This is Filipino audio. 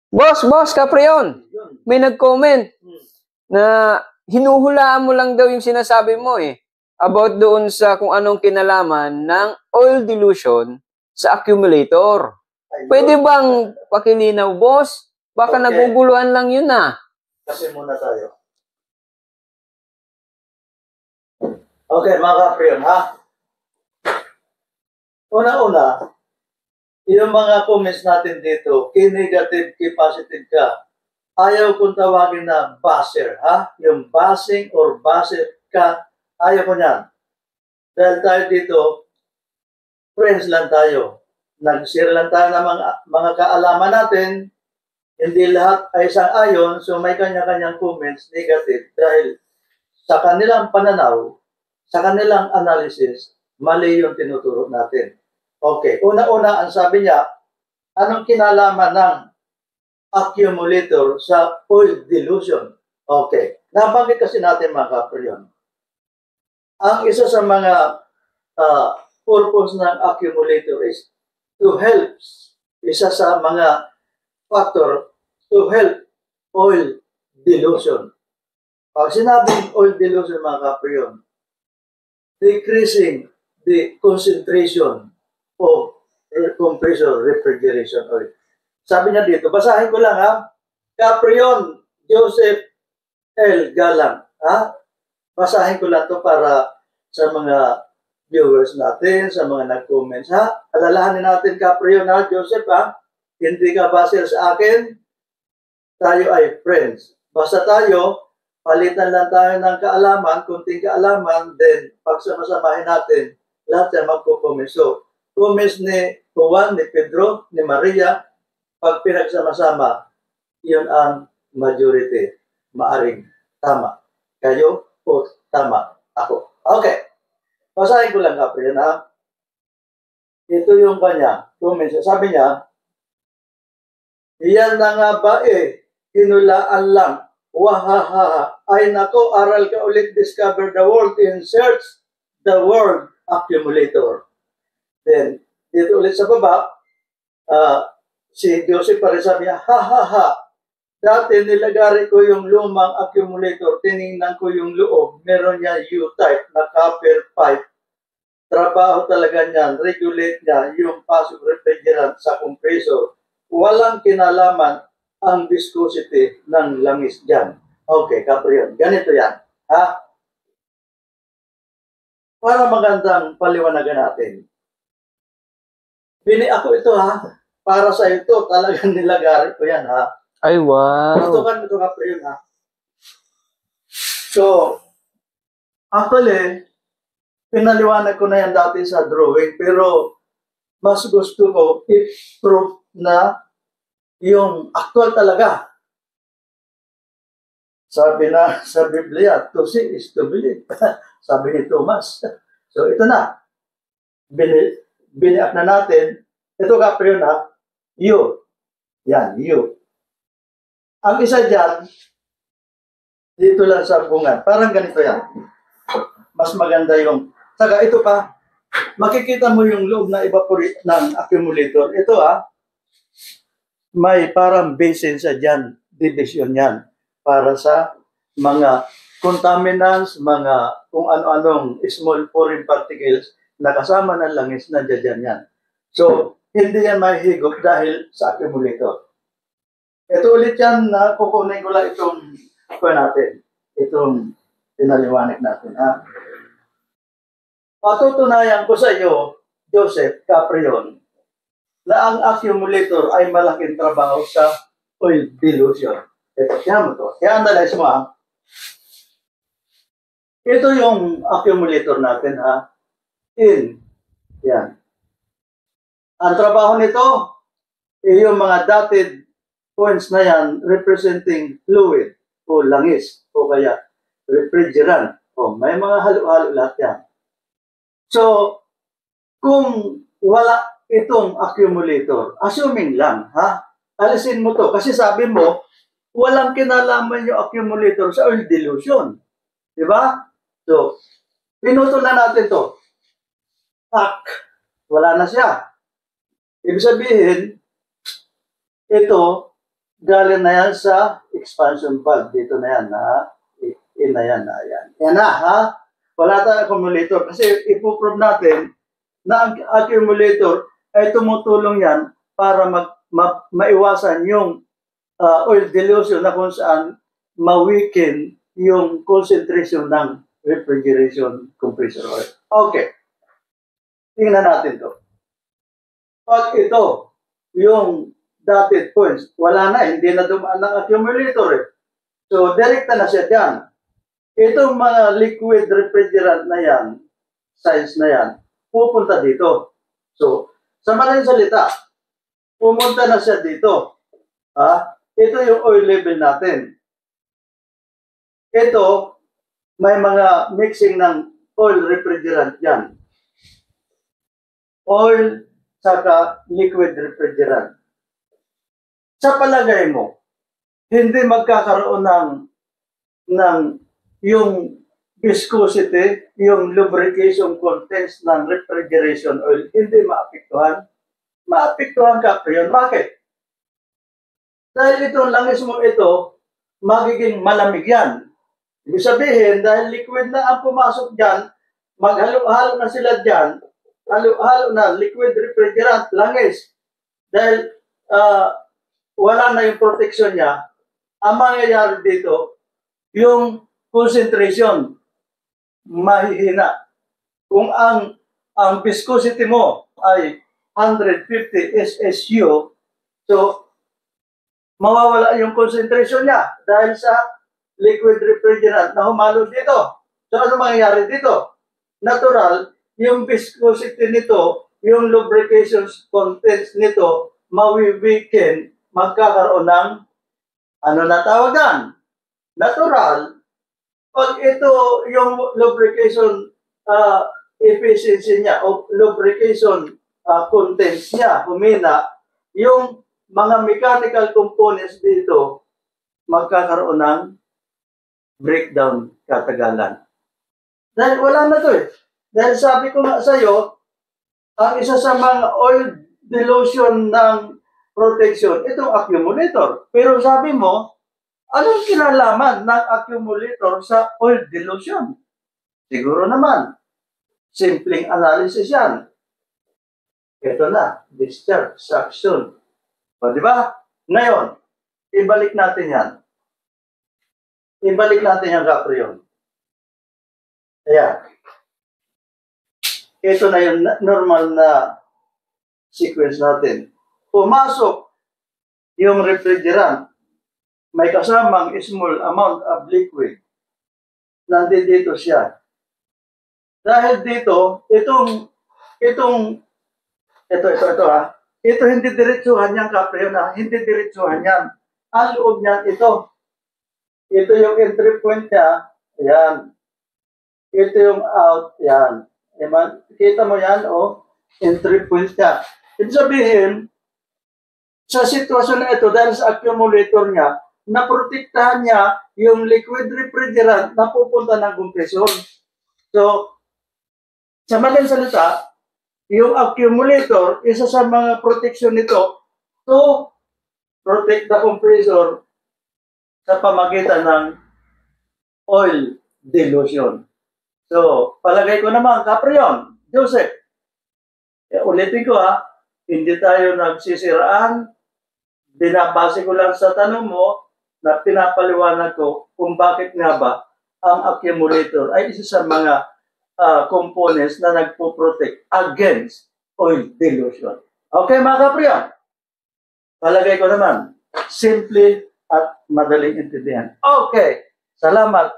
Boss, Caprion, may nag-comment na hinuhulaan mo lang daw yung sinasabi mo about doon sa kung anong kinalaman ng oil dilution sa accumulator. Pwede bang pakilinaw, boss? Baka naguguluhan lang yun Kasi muna tayo. Okay, mga Caprion, ha? Una-una, yung mga comments natin dito, negative, positive ka, ayaw kong tawagin na basher, ha? Yung basing or basher ka, ayaw ko niyan. Dahil tayo dito, friends lang tayo. Nag-share lang tayo ng mga kaalaman natin. Hindi lahat ay sang-ayon, so may kanya-kanyang comments negative dahil sa kanilang pananaw, sa kanilang analysis, mali yung tinuturo natin. Okay, una-una, ang sabi niya, anong kinalaman ng accumulator sa oil dilution? Okay, nabanggit kasi natin mga Caprion. Ang isa sa mga purpose ng accumulator is to help, isa sa mga factor to help oil dilution. Pag sinabing oil dilution mga Caprion, decreasing the concentration of compressor refrigeration oil. Sabi niya dito, basahin ko lang ha. Caprion Joseph L. Galang. Ha? Basahin ko lang to para sa mga viewers natin, sa mga nag-comments ha. Alalahanin natin Caprion ha, Joseph ha. Hindi ka baser sa akin. Tayo ay friends. Basta tayo, palitan lang tayo ng kaalaman, kunting kaalaman, then pagsamasamahin natin, lahat yan magkukumis. So, kumis ni Juan, ni Pedro, ni Maria, pag pinagsama-sama, yun ang majority. Maaring tama. Kayo o tama ako. Okay. Basahin ko lang, Gabriel, ha? Ito yung kanya. Kumis. Sabi niya, iyan na nga ba hinulaan lang. Wahahaha. Ay nako, aral ka ulit, discover the world, insert the word accumulator. Then, dito ulit sa baba, si Joseph pa rin sabi niya, ha. Dati nilagari ko yung lumang accumulator, tiningnan ko yung loob, meron niya U-type na copper pipe. Trabaho talaga niyan, regulate niya yung pasok refrigerant sa compressor. Walang kinalaman ang viscosity ng langis dyan. Okay, Caprion, ganito yan. Ha? Para magandang paliwanagan natin. Ako ito ha, para sa ito, talagang nilagari ko yan ha. Ay, wow. Ito Caprion ha. So, actually, pinaliwanag ko na yan dati sa drawing, pero mas gusto ko i-proof na yung actual talaga. Sabi na sa Biblia, to see is to believe. Sabi ni Thomas. So ito na. Biniak na natin. Ito Caprion ha. You. Yan, you. Ang isa dyan, dito lang sa bungan. Parang ganito yan. Mas maganda yung, saka ito pa, makikita mo yung loob na evaporate ng accumulator. Ito ha, may parang basin sa dyan, division yan, para sa mga contaminants, mga kung ano-anong small foreign particles na kasama ng langis na dyan yan. So, hindi yan mahigop dahil sa accumulator. Ito ulit yan na kukunin ko lang itong natin, itong pinaliwanag natin. Ha? Patutunayan ko sa iyo, Joseph Caprion, na ang accumulator ay malaking trabaho sa oil dilution. Ito, kaya mo to. Kaya analyze mo ha. Ito yung accumulator natin ha. Yan. Ang trabaho nito, yung mga dotted points na yan representing fluid o langis o kaya refrigerant. O may mga halo-halo lahat yan. So, kung wala itong accumulator, assuming lang, ha? Alisin mo to. Kasi sabi mo, walang kinalaman yung accumulator sa oil dilution. Di ba? So, pinutol na natin to. Tak. Wala na siya. Ibig sabihin, ito, galing na yan sa expansion valve. Dito na yan, ha? Yan na yan, ha? Yan na, ha? Wala tayong accumulator. Kasi ipoprove natin na ang accumulator ay tumutulong yan para maiwasan yung oil dilution na kung saan ma-weaken yung concentration ng refrigeration compressor oil. Okay. Tingnan natin to. Pag ito, yung dotted points, wala na, hindi na dumaan ng accumulator eh. So, direkta na siya dyan. Itong mga liquid refrigerant na yan, size na yan, pupunta dito. So, sa madaling salita, pumunta na siya dito. Ito yung oil level natin. Ito, may mga mixing ng oil refrigerant yan. Oil, saka liquid refrigerant. Sa palagay mo, hindi magkakaroon ng yung viscosity, yung lubrication contents ng refrigeration oil, hindi maapektuhan. Maapektuhan ka pa yun. Bakit? Dahil itong langis mo ito, magiging malamig yan. Ibig sabihin, dahil liquid na ang pumasok dyan, maghalo-halo na sila dyan, halo-halo na liquid refrigerant, langis. Dahil wala na yung protection niya, ang mangyayari dito, yung concentration, mahihina. Kung ang viscosity mo ay 150 SSU, so mawawala yung concentration niya dahil sa liquid refrigerant na humalo dito. So ano mangyayari dito? Natural, yung viscosity nito, yung lubrication contents nito, mawi-weaken, magkakaroon ng ano na tawagan? Natural. Pag ito yung lubrication efficiency niya o lubrication contents niya, humina, yung mga mechanical components dito, magkakaroon ng breakdown katagalan. Dahil wala na to eh. Dahil sabi ko nga sa'yo, ang isa sa mga oil dilution ng protection, itong accumulator. Pero sabi mo, anong kinalaman ng accumulator sa oil dilution? Siguro naman, simpleng analysis yan. Ito na, discharge, suction. O, di ba? Ngayon, ibalik natin yan. Ibalik natin yung Caprion. Ayan. Ito na yung normal na sequence natin. Pumasok yung refrigerant, may kasamang small amount of liquid. Nandito siya. Dahil dito, ito hindi diretsuhan yan, Caprion, hindi diretsuhan yan. Ang loob niyan, ito. Ito yung entry point niya, ayan. Ito yung out, yan. Kita mo yan, entry point niya. Ibig sabihin, sa sitwasyon na ito, dahil sa accumulator niya, naprotektahan niya yung liquid refrigerant na pupunta ng compressor. So, sa madaling salita, yung accumulator, isa sa mga protection nito to protect the compressor sa pamagitan ng oil dilution. So, palagay ko naman, Caprion, Joseph, ulitin ko hindi tayo nagsisiraan, binabase ko lang sa tanong mo na pinapaliwanag ko kung bakit nga ba ang accumulator ay isa sa mga components na nagpo-protect against oil dilution. Okay mga Caprion? Palagay ko naman, simple at madaling intindihan. Okay, salamat.